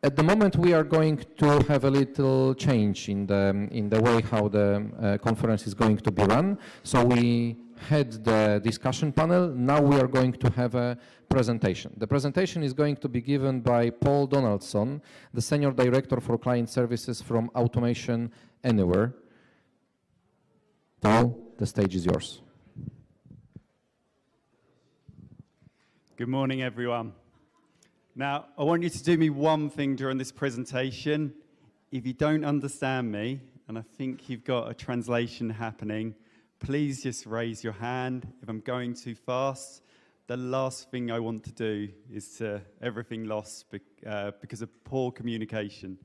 At the moment, we are going to have a little change in the way how the conference is going to be run. So we had the discussion panel. Now we are going to have a presentation. The presentation is going to be given by Paul Donaldson, the Senior Director for Client Services from Automation Anywhere. Paul, the stage is yours. Good morning, everyone. Now, I want you to do me one thing during this presentation. If you don't understand me, and I think you've got a translation happening, please just raise your hand. If I'm going too fast, the last thing I want to do is to everything lost because of poor communication.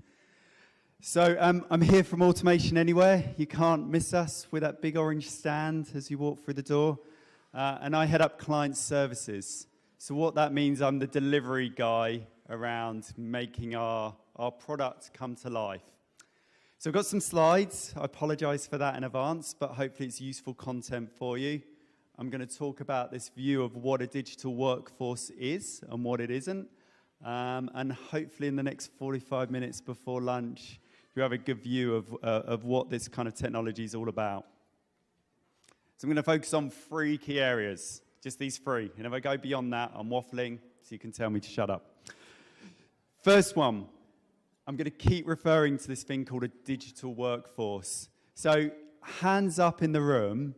So I'm here from Automation Anywhere. You can't miss us with that big orange stand as you walk through the door. And I head up client services. So what that means, I'm the delivery guy around making our product come to life. So I've got some slides. I apologize for that in advance, but hopefully it's useful content for you. I'm going to talk about this view of what a digital workforce is and what it isn't. And hopefully in the next 45 minutes before lunch, you have a good view of what this kind of technology is all about. So I'm going to focus on 3 key areas. Just these 3. And if I go beyond that, I'm waffling, so you can tell me to shut up. First one, I'm going to keep referring to this thing called a digital workforce. So hands up in the room,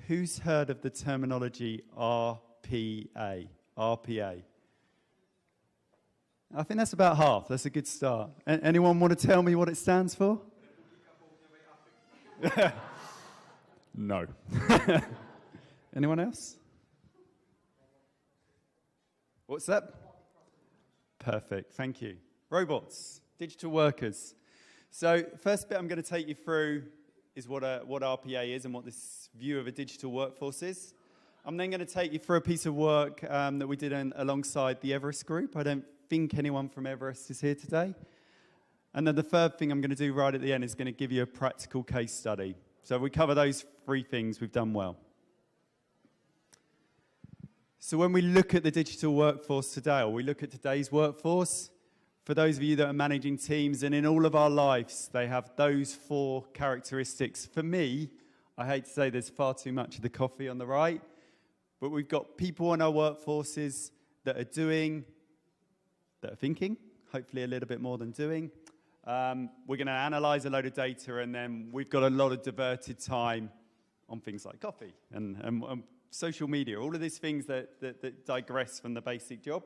who's heard of the terminology RPA? RPA. I think that's about half. That's a good start. Anyone want to tell me what it stands for? No. Anyone else? What's that? Perfect, thank you. Robots, digital workers. So first bit I'm going to take you through is what RPA is and what this view of a digital workforce is. I'm then going to take you through a piece of work that we did alongside the Everest group. I don't think anyone from Everest is here today. And then the third thing I'm going to do right at the end is going to give you a practical case study. So if we cover those 3 things, we've done well. So when we look at the digital workforce today, or we look at today's workforce, for those of you that are managing teams, and in all of our lives, they have those 4 characteristics. For me, I hate to say there's far too much of the coffee on the right, but we've got people in our workforces that are doing, that are thinking, hopefully a little bit more than doing. We're going to analyze a load of data, and then we've got a lot of diverted time on things like coffee and social media, all of these things that digress from the basic job.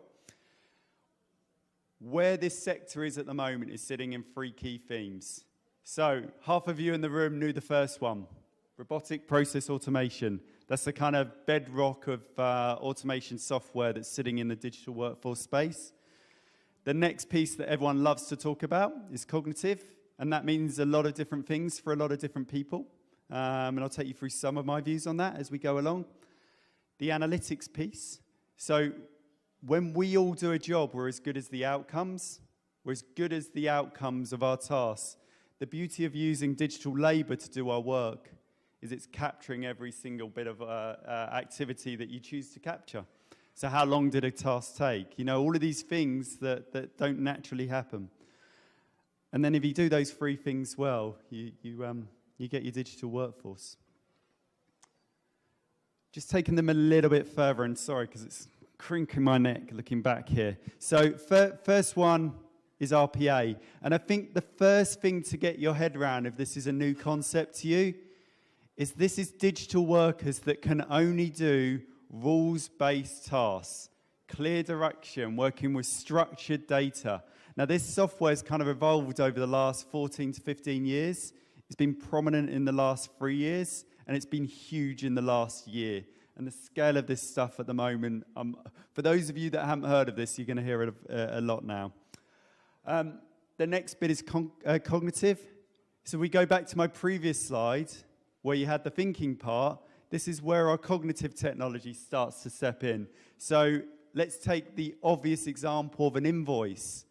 Where this sector is at the moment is sitting in 3 key themes. So half of you in the room knew the first one, robotic process automation. That's the kind of bedrock of automation software that's sitting in the digital workforce space. The next piece that everyone loves to talk about is cognitive, and that means a lot of different things for a lot of different people. And I'll take you through some of my views on that as we go along. The analytics piece. So when we all do a job, we're as good as the outcomes. We're as good as the outcomes of our tasks. The beauty of using digital labor to do our work is it's capturing every single bit of activity that you choose to capture. So how long did a task take? You know, all of these things that don't naturally happen. And then if you do those 3 things well, you get your digital workforce. Just taking them a little bit further, and sorry, because it's crinkling my neck looking back here. So first one is RPA. And I think the first thing to get your head around, if this is a new concept to you, is this is digital workers that can only do rules-based tasks, clear direction, working with structured data. Now, this software has kind of evolved over the last 14 to 15 years. It's been prominent in the last 3 years. And it's been huge in the last year. And the scale of this stuff at the moment, for those of you that haven't heard of this, you're going to hear it a lot now. The next bit is cognitive. So we go back to my previous slide, where you had the thinking part. This is where our cognitive technology starts to step in. So let's take the obvious example of an invoice.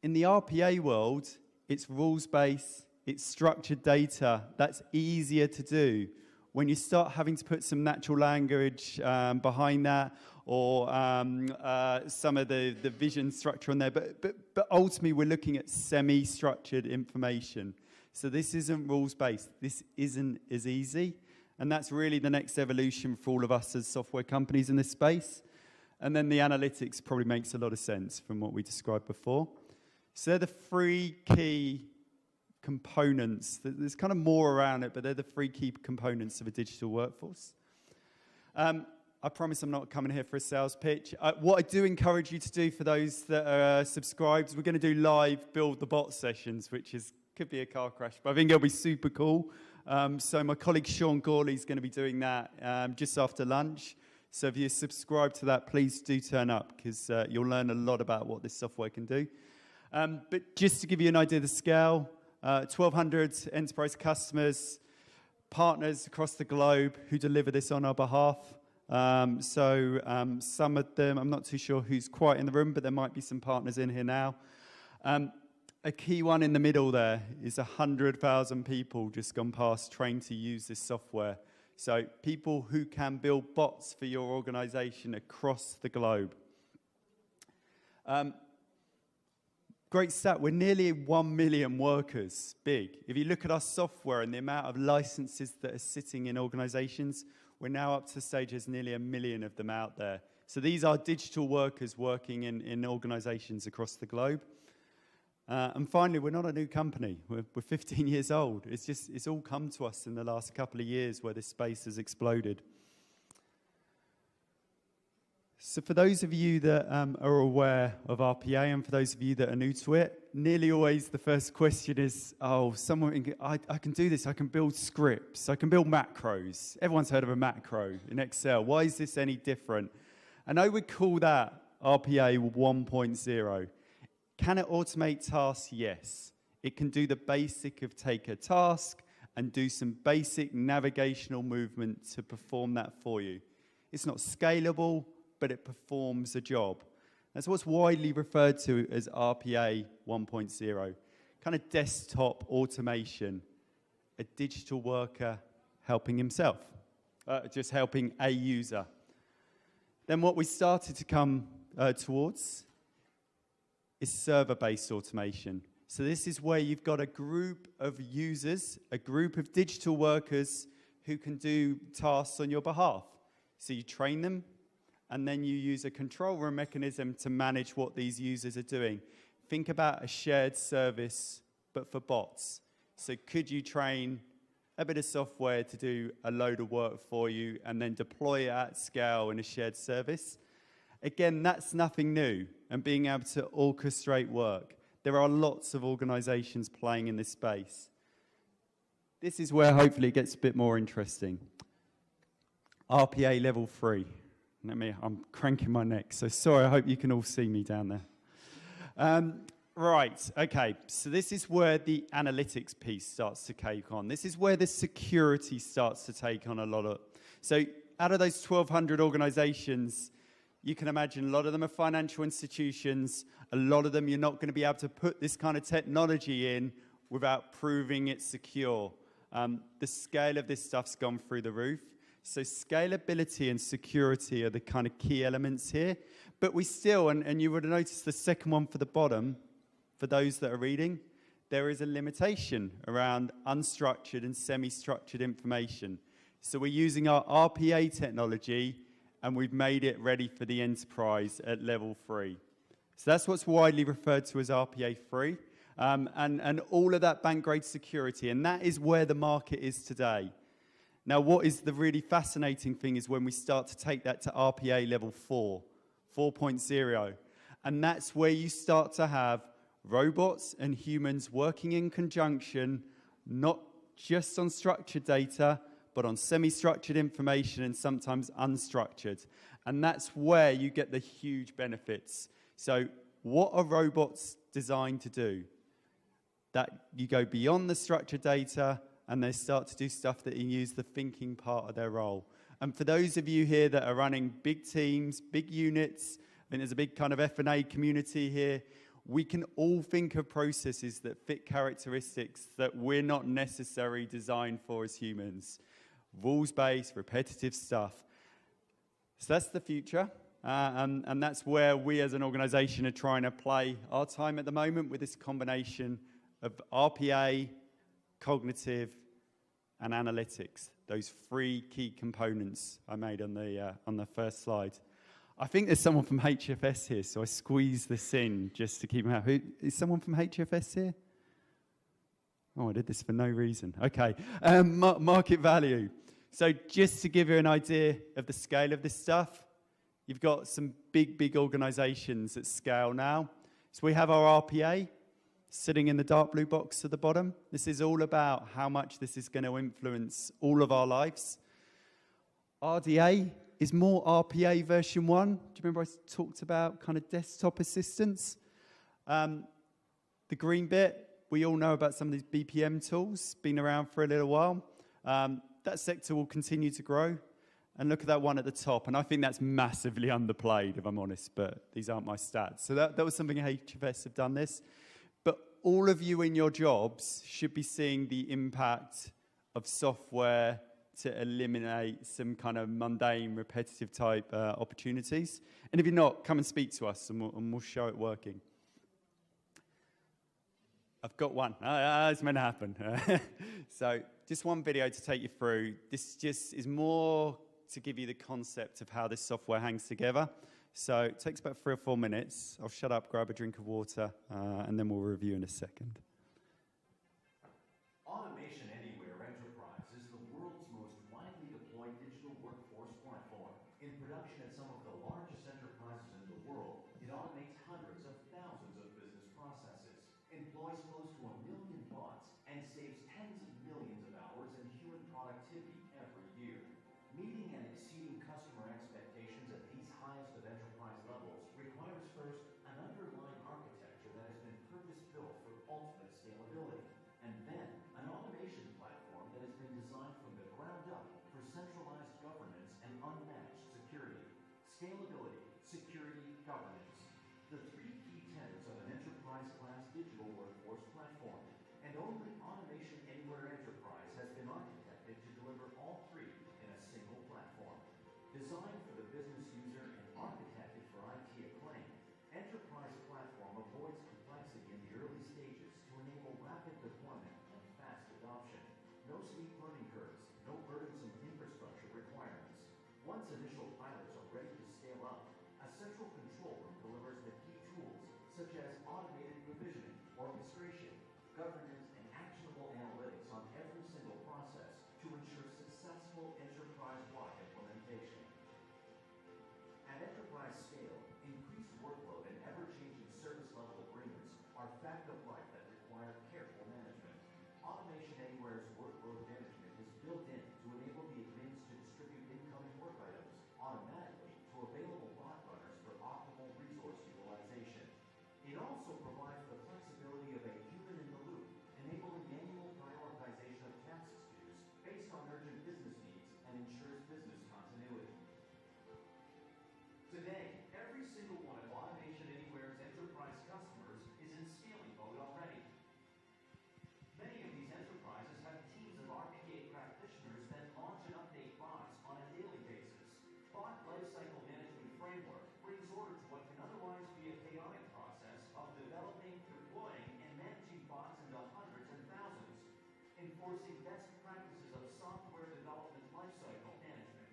In the RPA world, it's rules-based. It's structured data. That's easier to do. when you start having to put some natural language behind that, or some of the vision structure on there, but ultimately we're looking at semi-structured information. So this isn't rules-based. This isn't as easy, and that's really the next evolution for all of us as software companies in this space. And then the analytics probably makes a lot of sense from what we described before. So they're the three key components. There's kind of more around it, but they're the three key components of a digital workforce. I promise I'm not coming here for a sales pitch. What I do encourage you to do for those that are subscribed, we're going to do live build the bot sessions, which could be a car crash, but I think it'll be super cool. So my colleague Sean Gawley is going to be doing that just after lunch. So if you subscribe to that, please do turn up, because you'll learn a lot about what this software can do. But just to give you an idea of the scale, 1,200 enterprise customers, partners across the globe who deliver this on our behalf. Some of them, I'm not too sure who's quite in the room, but there might be some partners in here now. A key one in the middle there is 100,000 people just gone past trained to use this software. So people who can build bots for your organization across the globe. Great stat, we're nearly 1 million workers big. If you look at our software and the amount of licenses that are sitting in organizations, we're now up to the stage there's nearly 1 million of them out there. So these are digital workers working in organizations across the globe. And finally, we're not a new company. We're 15 years old. It's all come to us in the last couple of years where this space has exploded. So for those of you that are aware of RPA, and for those of you that are new to it, nearly always the first question is, oh, I can do this. I can build scripts. I can build macros. Everyone's heard of a macro in Excel. Why is this any different? And I would call that RPA 1.0. Can it automate tasks? Yes. It can do the basic of take a task and do some basic navigational movement to perform that for you. It's not scalable, but it performs a job. That's what's widely referred to as RPA 1.0, kind of desktop automation, a digital worker helping himself, just helping a user. Then what we started to come towards is server-based automation. So this is where you've got a group of users, a group of digital workers who can do tasks on your behalf. So you train them, and then you use a control room mechanism to manage what these users are doing. Think about a shared service, but for bots. So could you train a bit of software to do a load of work for you and then deploy it at scale in a shared service? Again, that's nothing new, and being able to orchestrate work. There are lots of organizations playing in this space. This is where hopefully it gets a bit more interesting. RPA level 3. I'm cranking my neck, so sorry, I hope you can all see me down there. Right, okay, so this is where the analytics piece starts to take on. This is where the security starts to take on a lot of... So out of those 1,200 organizations, you can imagine a lot of them are financial institutions. A lot of them you're not going to be able to put this kind of technology in without proving it's secure. The scale of this stuff's gone through the roof. So scalability and security are the kind of key elements here. But we still, and you would have noticed the second one for the bottom, for those that are reading, there is a limitation around unstructured and semi-structured information. So we're using our RPA technology, and we've made it ready for the enterprise at level 3. So that's what's widely referred to as RPA 3, and all of that bank-grade security, and that is where the market is today. Now, what is the really fascinating thing is when we start to take that to RPA level 4, 4.0, and that's where you start to have robots and humans working in conjunction, not just on structured data, but on semi-structured information and sometimes unstructured. And that's where you get the huge benefits. So what are robots designed to do? That you go beyond the structured data and they start to do stuff that you use the thinking part of their role. And for those of you here that are running big teams, big units, I think there's a big kind of F&A community here, we can all think of processes that fit characteristics that we're not necessarily designed for as humans. rules-based, repetitive stuff. So that's the future, and that's where we as an organization are trying to play our time at the moment with this combination of RPA, cognitive, and analytics, those three key components I made on the first slide. I think there's someone from HFS here, so I squeeze this in just to keep them out. Is someone from HFS here? Oh, I did this for no reason. Okay, market value. So just to give you an idea of the scale of this stuff, you've got some big organizations at scale now. So we have our RPA sitting in the dark blue box at the bottom. This is all about how much this is going to influence all of our lives. RDA is more RPA version 1. Do you remember I talked about kind of desktop assistants? The green bit, we all know about some of these BPM tools, been around for a little while. That sector will continue to grow. And look at that one at the top. And I think that's massively underplayed, if I'm honest, but these aren't my stats. So that was something HFS have done this. But all of you in your jobs should be seeing the impact of software to eliminate some kind of mundane, repetitive type opportunities. And if you're not, come and speak to us and we'll show it working. I've got one. It's meant to happen. So just one video to take you through. This just is more to give you the concept of how this software hangs together. So it takes about 3 or 4 minutes. I'll shut up, grab a drink of water, and then we'll review in a second. Automation Anywhere Enterprise is the world's most widely deployed digital workforce platform. In production at some of the largest enterprises in the world, it automates hundreds of thousands of business processes, employs close to 1 million bots, and saves tens of millions of hours in human productivity every year. Meeting and exceeding customer expectations at these highest of enterprise levels requires first an underlying architecture that has been purpose-built for ultimate scalability, and then an automation platform that has been designed from the ground up for centralized governance and unmatched security. Scalability, security, governance. The 3 key tenets of an enterprise-class digital workforce platform, and only Automation Anywhere Enterprise has been architected to deliver all 3 in a single platform. Designed for the business user and architected for IT acclaim, Enterprise Platform avoids complexity in the early stages to enable rapid deployment and fast adoption. No steep learning curves, no burdensome infrastructure requirements. Once initial pilots are ready to scale up, a central control room delivers the key tools such as automated provisioning, orchestration, governance, and actionable analytics on every single process to ensure successful enterprise-wide implementation. At enterprise scale, increased workload and ever-changing service level agreements are fact of life that require careful management. Automation Anywhere's workload management is built in to enable the admins to distribute incoming work items automatically to available bot runners for optimal resource utilization. It also provides the flexibility of a human-in-the-loop, enabling manual prioritization of tasks queues based on urgent business needs and ensures business continuity. Today, every single one of Automation Anywhere's enterprise customers is in scaling mode already. Many of these enterprises have teams of RPA practitioners that launch and update bots on a daily basis. Bot Lifecycle Management Framework brings order to what can otherwise be a chaotic process of developing, deploying, and managing bots into hundreds and thousands, enforcing best practices of software development lifecycle management.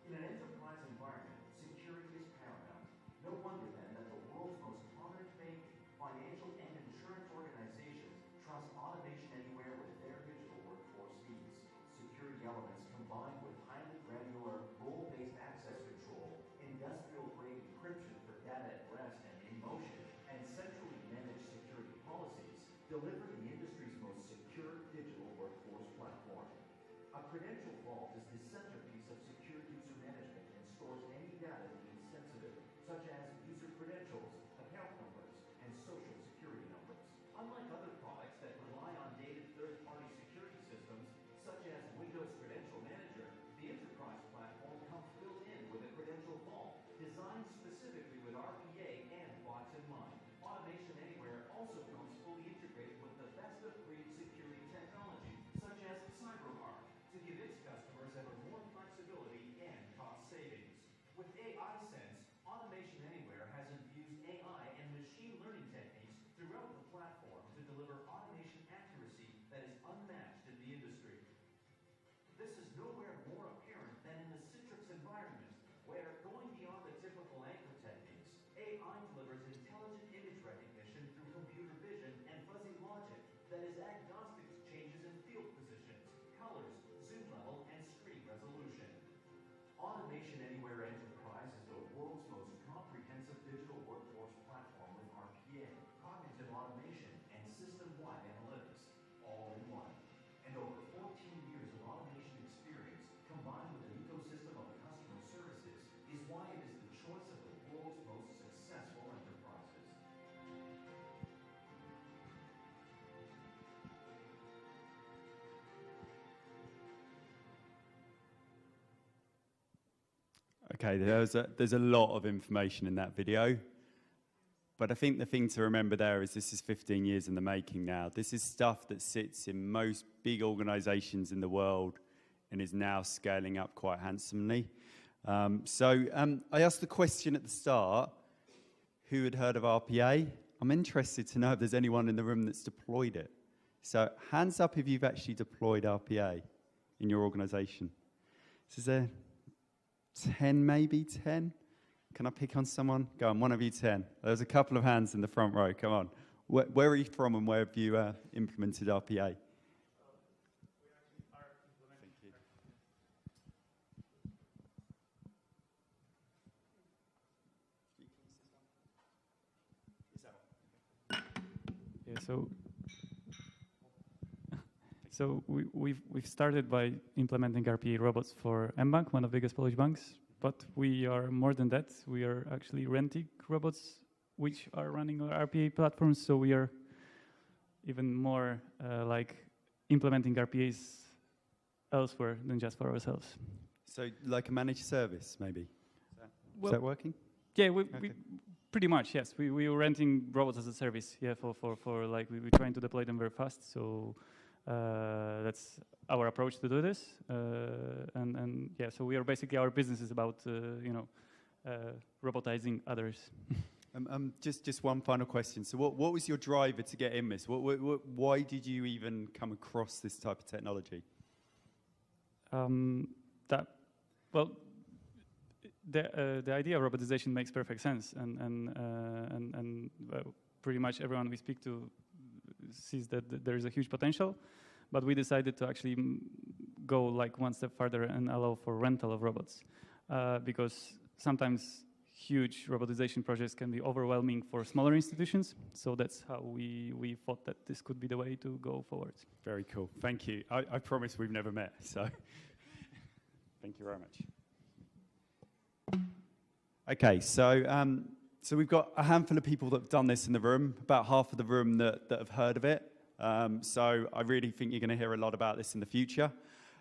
In an enterprise environment, security is paramount. No wonder then that the world's most prominent banking, financial, and insurance organizations trust Automation Anywhere with their digital workforce needs. Security elements combined with highly granular, role-based access control, industrial-grade encryption for data at rest and in motion, and centrally managed security policies deliver the industry's most secure digital workforce Okay, there's a lot of information in that video. But I think the thing to remember there is this is 15 years in the making now. This is stuff that sits in most big organizations in the world and is now scaling up quite handsomely. I asked the question at the start, who had heard of RPA? I'm interested to know if there's anyone in the room that's deployed it. So hands up if you've actually deployed RPA in your organization. So is there 10, maybe 10? Can I pick on someone? Go on, one of you 10. There's a couple of hands in the front row, come on. Where are you from and where have you implemented RPA? We actually are implementing. Thank you. Yeah, so we've started by implementing RPA robots for mBank, one of the biggest Polish banks. But we are more than that. We are actually renting robots which are running our RPA platforms. So we are even more like implementing RPAs elsewhere than just for ourselves. So like a managed service, maybe? Is that working? Yeah, we pretty much, yes. We were renting robots as a service, yeah, for like, we were trying to deploy them very fast. So that's our approach to do this. And yeah, so we are basically, our business is about, robotizing others. Just one final question. So what was your driver to get in this? Why did you even come across this type of technology? The idea of robotization makes perfect sense, and pretty much everyone we speak to sees that there is a huge potential, but we decided to actually go like one step further and allow for rental of robots, because sometimes huge robotization projects can be overwhelming for smaller institutions. So that's how we thought that this could be the way to go forward. Very cool. Thank you. I promise we've never met, so thank you very much. Okay, so we've got a handful of people that have done this in the room, about half of the room that have heard of it. So I really think you're going to hear a lot about this in the future.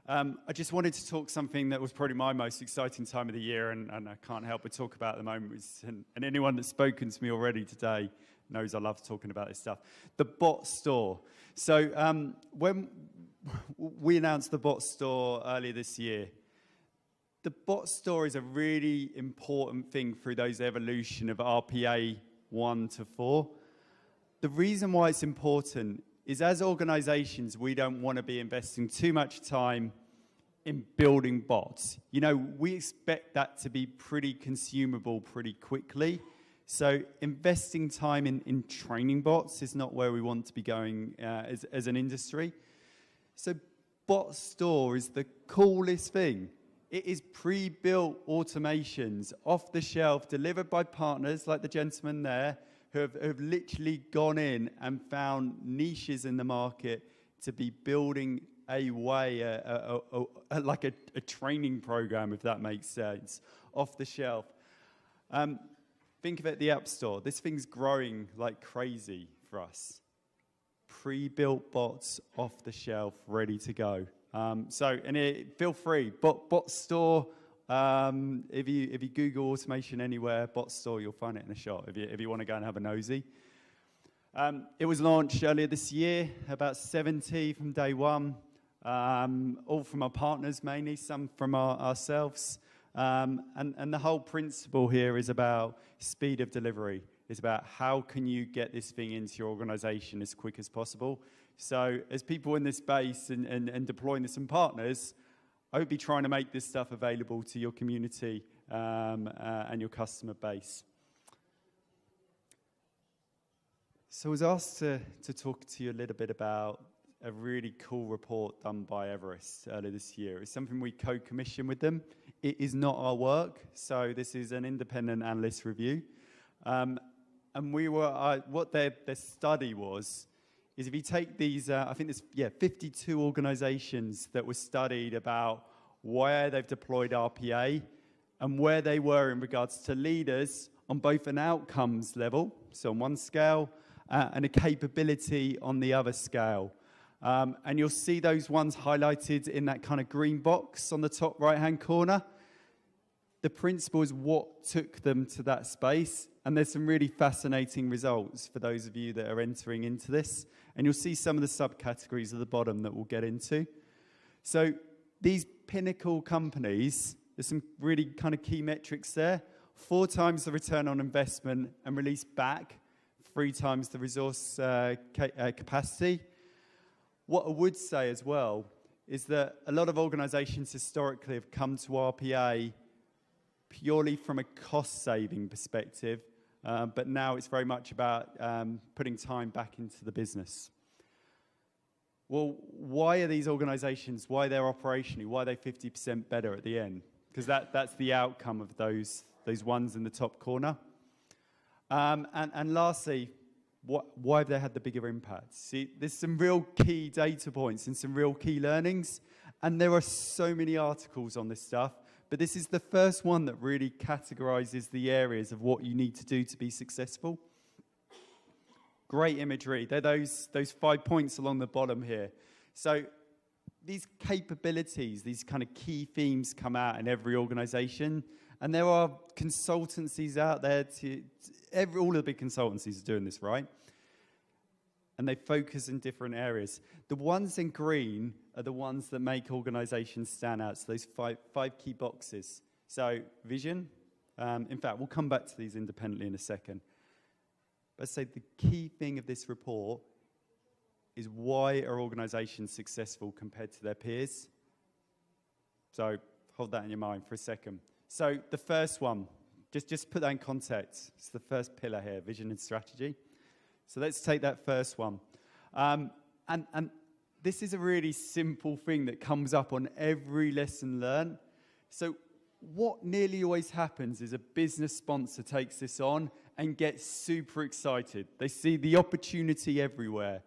I just wanted to talk something that was probably my most exciting time of the year, and I can't help but talk about at the moment. And anyone that's spoken to me already today knows I love talking about this stuff. The bot store. So when we announced the bot store earlier this year, the bot store is a really important thing through those evolution of RPA 1 to 4. The reason why it's important is as organizations, we don't want to be investing too much time in building bots. You know, we expect that to be pretty consumable pretty quickly. So investing time in training bots is not where we want to be going as an industry. So bot store is the coolest thing. It is pre-built automations off the shelf, delivered by partners like the gentleman there, who have literally gone in and found niches in the market to be building a way, like a training program, if that makes sense, off the shelf. Think of it, the App Store. This thing's growing like crazy for us. Pre-built bots off the shelf, ready to go. Feel free, bot store. If you Google automation anywhere, bot store, you'll find it in a shot. If you want to go and have a nosy. It was launched earlier this year, about 70 from day one, all from our partners mainly, some from ourselves. And the whole principle here is about speed of delivery. It's about how can you get this thing into your organization as quick as possible. So as people in this space and deploying this and partners, I would be trying to make this stuff available to your community and your customer base. So I was asked to talk to you a little bit about a really cool report done by Everest earlier this year. It's something we co-commissioned with them. It is not our work, so this is an independent analyst review. And what their study was, is if you take these, I think there's 52 organizations that were studied about where they've deployed RPA and where they were in regards to leaders on both an outcomes level, so on one scale, and a capability on the other scale. And you'll see those ones highlighted in that kind of green box on the top right-hand corner. the principle is what took them to that space. And there's some really fascinating results for those of you that are entering into this. And you'll see some of the subcategories at the bottom that we'll get into. So these pinnacle companies, there's some really kind of key metrics there. 4 times the return on investment and release back, 3 times the resource capacity. What I would say as well is that a lot of organizations historically have come to RPA purely from a cost-saving perspective, but now it's very much about putting time back into the business. Well, why are these organizations, why they're operationally, why are they 50% better at the end? Because that's the outcome of those ones in the top corner. And lastly, why have they had the bigger impact? See, there's some real key data points and some real key learnings, and there are so many articles on this stuff, but this is the first one that really categorizes the areas of what you need to do to be successful. Great imagery. They're those 5 points along the bottom here. So these capabilities, these kind of key themes come out in every organization, and there are consultancies out there all of the big consultancies are doing this, right? And they focus in different areas. The ones in green are the ones that make organizations stand out. So those five key boxes. So vision. In fact, we'll come back to these independently in a second. But I'd say the key thing of this report is why are organizations successful compared to their peers? So hold that in your mind for a second. So the first one, just put that in context. It's the first pillar here, vision and strategy. So let's take that first one. And this is a really simple thing that comes up on every lesson learned. So what nearly always happens is a business sponsor takes this on and gets super excited. They see the opportunity everywhere.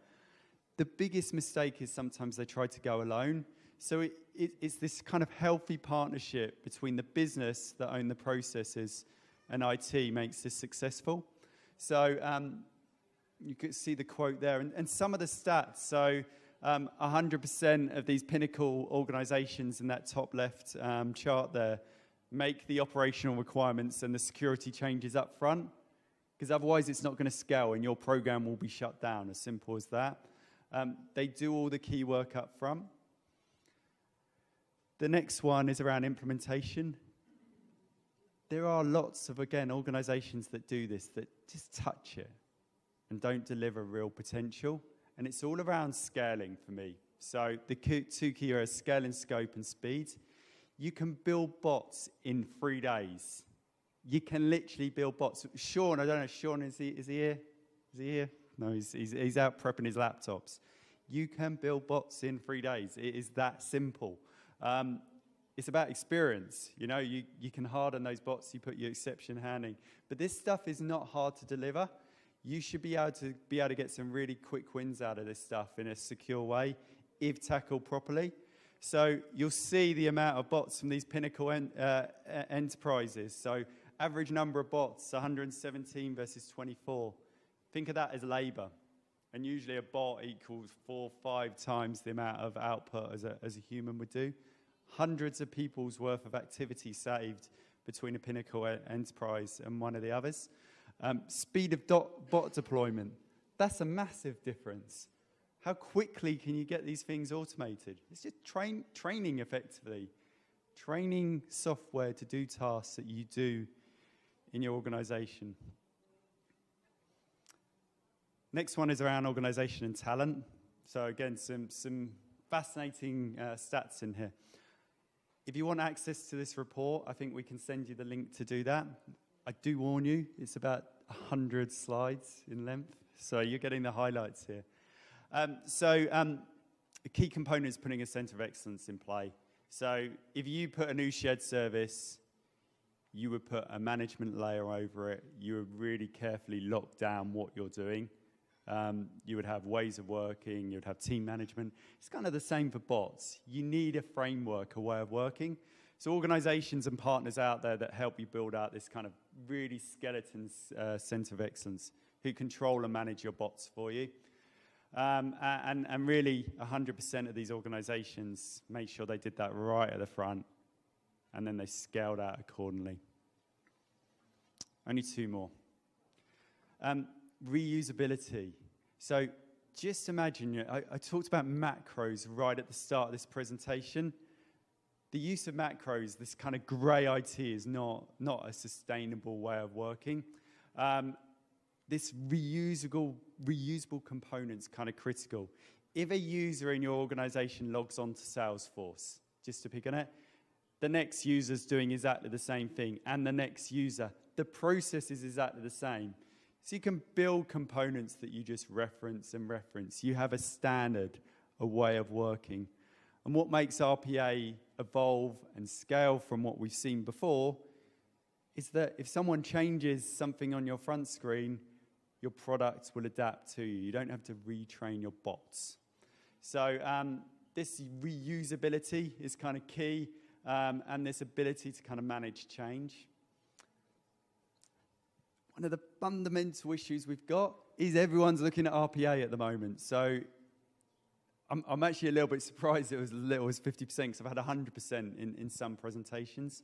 The biggest mistake is sometimes they try to go alone. So it's this kind of healthy partnership between the business that own the processes and IT makes this successful. So you could see the quote there. And some of the stats, so 100% of these pinnacle organizations in that top left chart there make the operational requirements and the security changes up front, because otherwise it's not going to scale and your program will be shut down, as simple as that. They do all the key work up front. The next one is around implementation. There are lots of, again, organizations that do this, that just touch it and don't deliver real potential. And it's all around scaling for me. So the 2 key areas, scale and scope and speed. You can build bots in 3 days. You can literally build bots. Sean, I don't know, Sean, is he here? Is he here? No, he's out prepping his laptops. You can build bots in 3 days. It is that simple. It's about experience. You know, you can harden those bots, you put your exception handling. But this stuff is not hard to deliver. You should be able to get some really quick wins out of this stuff in a secure way, if tackled properly. So you'll see the amount of bots from these pinnacle enterprises. So average number of bots, 117 versus 24. Think of that as labor. And usually a bot equals 4 or 5 times the amount of output as a human would do. Hundreds of people's worth of activity saved between a pinnacle enterprise and one of the others. Speed of bot deployment, that's a massive difference. How quickly can you get these things automated? It's just training effectively. Training software to do tasks that you do in your organization. Next one is around organization and talent. So again, some fascinating stats in here. If you want access to this report, I think we can send you the link to do that. I do warn you, it's about 100 slides in length, so you're getting the highlights here. A key component is putting a center of excellence in play. So if you put a new shared service, you would put a management layer over it. You would really carefully lock down what you're doing. You would have ways of working, you would have team management. It's kind of the same for bots. You need a framework, a way of working. So organizations and partners out there that help you build out this kind of really skeleton center of excellence who control and manage your bots for you. And really 100% of these organizations make sure they did that right at the front and then they scaled out accordingly. Only 2 more. Reusability. So just imagine, I talked about macros right at the start of this presentation. The use of macros, this kind of grey IT, is not a sustainable way of working. This reusable component's kind of critical. If a user in your organization logs on to Salesforce, just to pick on it, the next user's doing exactly the same thing, and the next user. The process is exactly the same. So you can build components that you just reference and reference. You have a standard, a way of working. And what makes RPA evolve and scale from what we've seen before is that if someone changes something on your front screen, your product will adapt to you. You don't have to retrain your bots. So this reusability is kind of key, and this ability to kind of manage change. One of the fundamental issues we've got is everyone's looking at RPA at the moment. So I'm actually a little bit surprised it was as little as 50%, because I've had 100% in some presentations.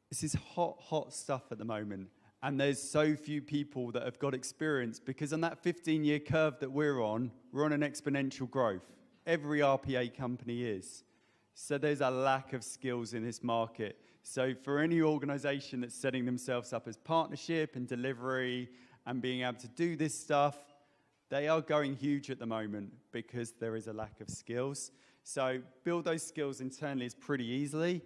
This is hot stuff at the moment. And there's so few people that have got experience, because on that 15-year curve that we're on an exponential growth. Every RPA company is. So there's a lack of skills in this market. So for any organization that's setting themselves up as partnership and delivery and being able to do this stuff, they are going huge at the moment because there is a lack of skills. So build those skills internally is pretty easily,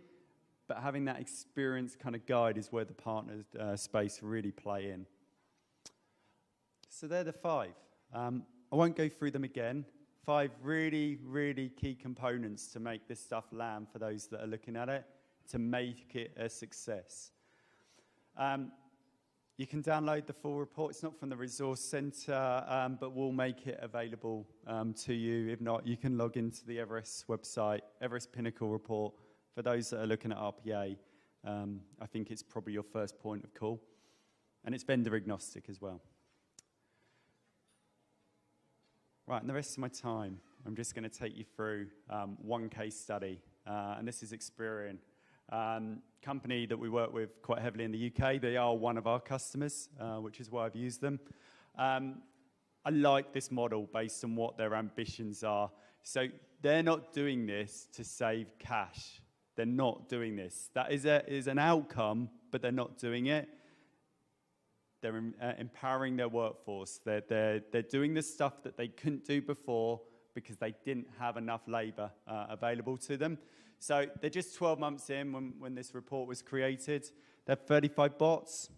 but having that experienced kind of guide is where the partner space really play in. So they're the 5. I won't go through them again. 5 really, really key components to make this stuff land for those that are looking at it, to make it a success. You can download the full report. It's not from the Resource Center, but we'll make it available to you. If not, you can log into the Everest website, Everest Pinnacle report. For those that are looking at RPA, I think it's probably your first point of call. And it's vendor agnostic as well. Right, and the rest of my time, I'm just going to take you through one case study. And this is Experian. Company that we work with quite heavily in the UK. They are one of our customers, which is why I've used them. I like this model based on what their ambitions are. So they're not doing this to save cash. They're not doing this. That is an outcome, but they're not doing it. They're empowering their workforce. They're doing the stuff that they couldn't do before because they didn't have enough labor available to them. So they're just 12 months in when this report was created. They have 35 bots.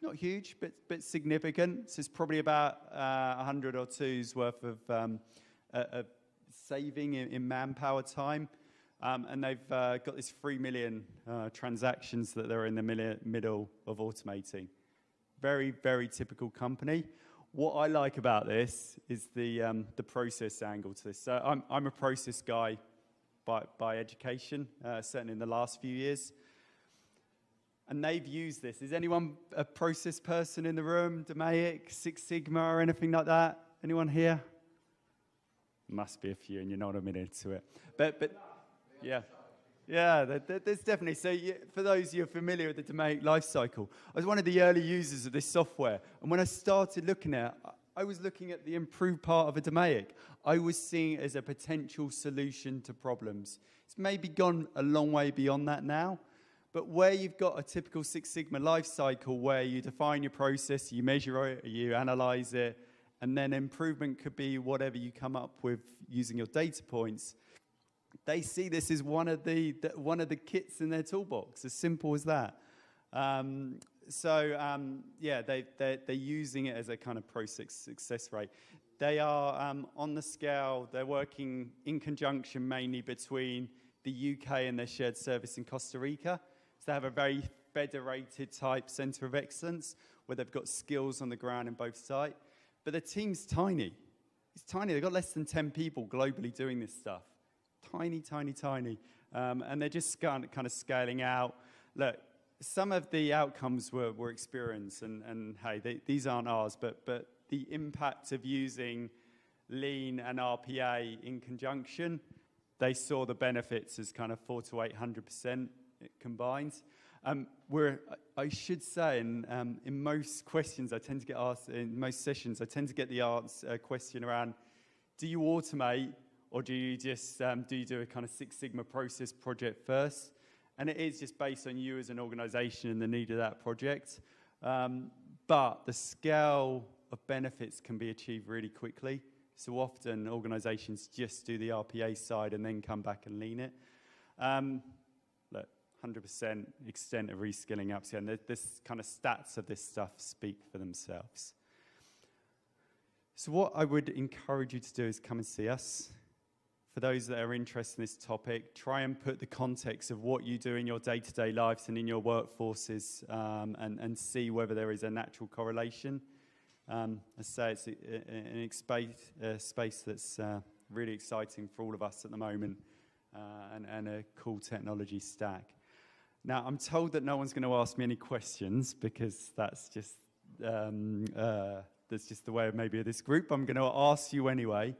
Not huge, but significant. So it's probably about 100 or two's worth of saving in manpower time. And they've got this 3 million transactions that they're in the middle of automating. Very, very typical company. What I like about this is the process angle to this. So I'm a process guy by education, certainly in the last few years. And they've used this. Is anyone a process person in the room? DMAIC, Six Sigma, or anything like that? Anyone here? Must be a few, and you're not a minute to it. But yeah. Yeah, there's definitely. So for those of you who are familiar with the DMAIC lifecycle, I was one of the early users of this software. And when I started looking at it, I was looking at the improved part of a DMAIC. I was seeing it as a potential solution to problems. It's maybe gone a long way beyond that now. But where you've got a typical Six Sigma life cycle where you define your process, you measure it, you analyze it, and then improvement could be whatever you come up with using your data points. They see this as one of the kits in their toolbox, as simple as that. Yeah, they're using it as a kind of process success rate. They are on the scale. They're working in conjunction mainly between the UK and their shared service in Costa Rica. So they have a very federated type centre of excellence where they've got skills on the ground in both sites. But the team's tiny. It's tiny. They've got less than 10 people globally doing this stuff. Tiny, tiny, tiny. And they're just kind of scaling out. Look, some of the outcomes were experienced, and hey, these aren't ours, but the impact of using Lean and RPA in conjunction they saw the benefits as kind of 400 to 800% combined. I should say, in most questions I tend to get asked, in most sessions, I tend to get the question around, do you automate, or do you just do a kind of Six Sigma process project first? And it is just based on you as an organization and the need of that project. But the scale of benefits can be achieved really quickly. So often organizations just do the RPA side and then come back and lean it. Look, 100% extent of reskilling, upskilling. This kind of stats of this stuff speak for themselves. So what I would encourage you to do is come and see us. For those that are interested in this topic, try and put the context of what you do in your day-to-day lives and in your workforces and see whether there is a natural correlation. I say it's a space that's really exciting for all of us at the moment and a cool technology stack. Now, I'm told that no one's going to ask me any questions because that's just the way of maybe of this group. I'm going to ask you anyway.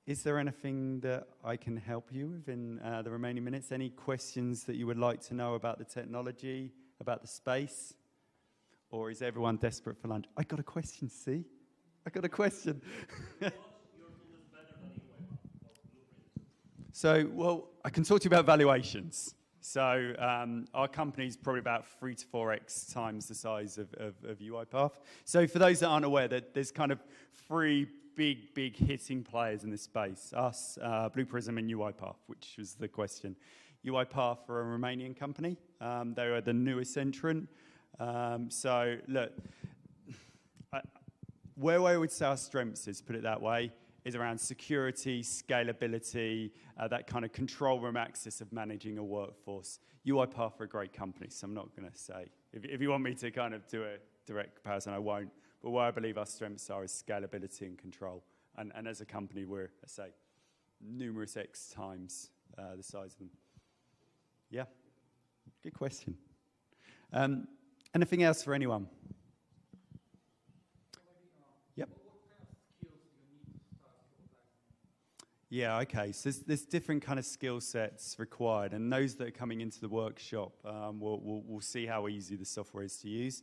Is there anything that I can help you with in the remaining minutes? Any questions that you would like to know about the technology, about the space? Or is everyone desperate for lunch? I got a question, see? I got a question. So, well, I can talk to you about valuations. So our company is probably about 3 to 4x times the size of UiPath. So for those that aren't aware, there's kind of 3 big hitting players in this space. Us, Blue Prism and UiPath, which was the question. UiPath are a Romanian company. They are the newest entrant. So look, where I would say our strengths is, put it that way, is around security, scalability, that kind of control room access of managing a workforce. UiPath are a great company, so I'm not going to say. If you want me to kind of do a direct comparison, I won't. But where I believe our strengths are is scalability and control. And as a company, we're, I say, numerous X times the size of them. Yeah, good question. Anything else for anyone? Yep. Yeah, okay. So there's different kind of skill sets required, and those that are coming into the workshop, we'll see how easy the software is to use.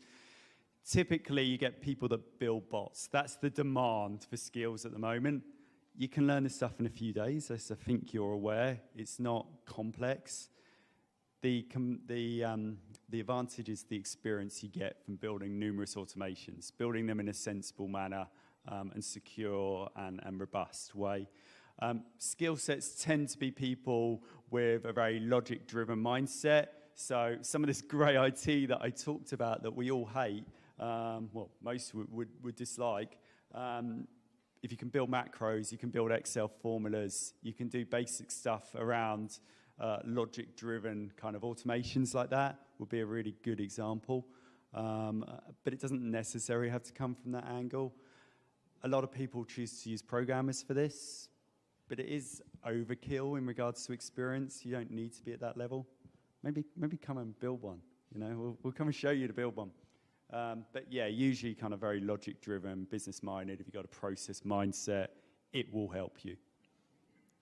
Typically, you get people that build bots. That's the demand for skills at the moment. You can learn this stuff in a few days, as I think you're aware. It's not complex. The advantage is the experience you get from building numerous automations, building them in a sensible manner and secure and robust way. Skill sets tend to be people with a very logic-driven mindset. So some of this grey IT that I talked about that we all hate, well, most would dislike. If you can build macros, you can build Excel formulas, you can do basic stuff around logic-driven kind of automations like that, would be a really good example. But it doesn't necessarily have to come from that angle. A lot of people choose to use programmers for this, but it is overkill in regards to experience. You don't need to be at that level. Maybe come and build one. You know, we'll come and show you to build one. But yeah, usually kind of very logic-driven, business-minded. If you've got a process mindset, it will help you.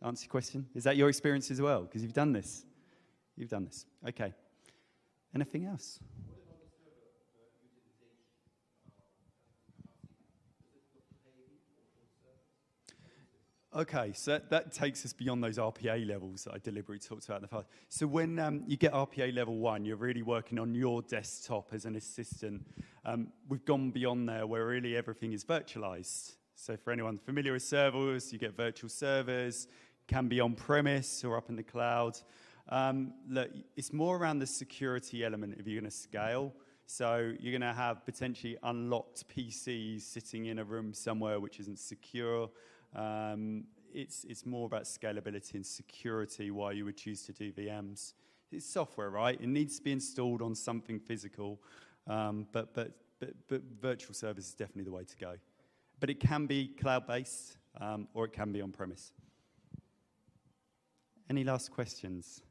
Answer your question? Is that your experience as well? Because you've done this. You've done this. Okay. Anything else? What about the server utilization? Okay, so that takes us beyond those RPA levels that I deliberately talked about in the past. So when you get RPA level 1, you're really working on your desktop as an assistant. We've gone beyond there where really everything is virtualized. So for anyone familiar with servers, you get virtual servers, can be on-premise or up in the cloud. Look, it's more around the security element if you're going to scale. So you're going to have potentially unlocked PCs sitting in a room somewhere which isn't secure. It's more about scalability and security why you would choose to do VMs. It's software, right? It needs to be installed on something physical, but virtual servers is definitely the way to go. But it can be cloud-based or it can be on-premise. Any last questions?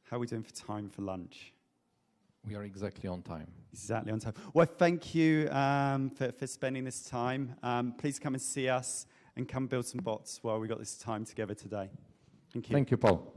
How are we doing for time for lunch? We are exactly on time. Exactly on time. Well, thank you for spending this time. Please come and see us. and come build some bots while we got this time together today. Thank you. Thank you, Paul.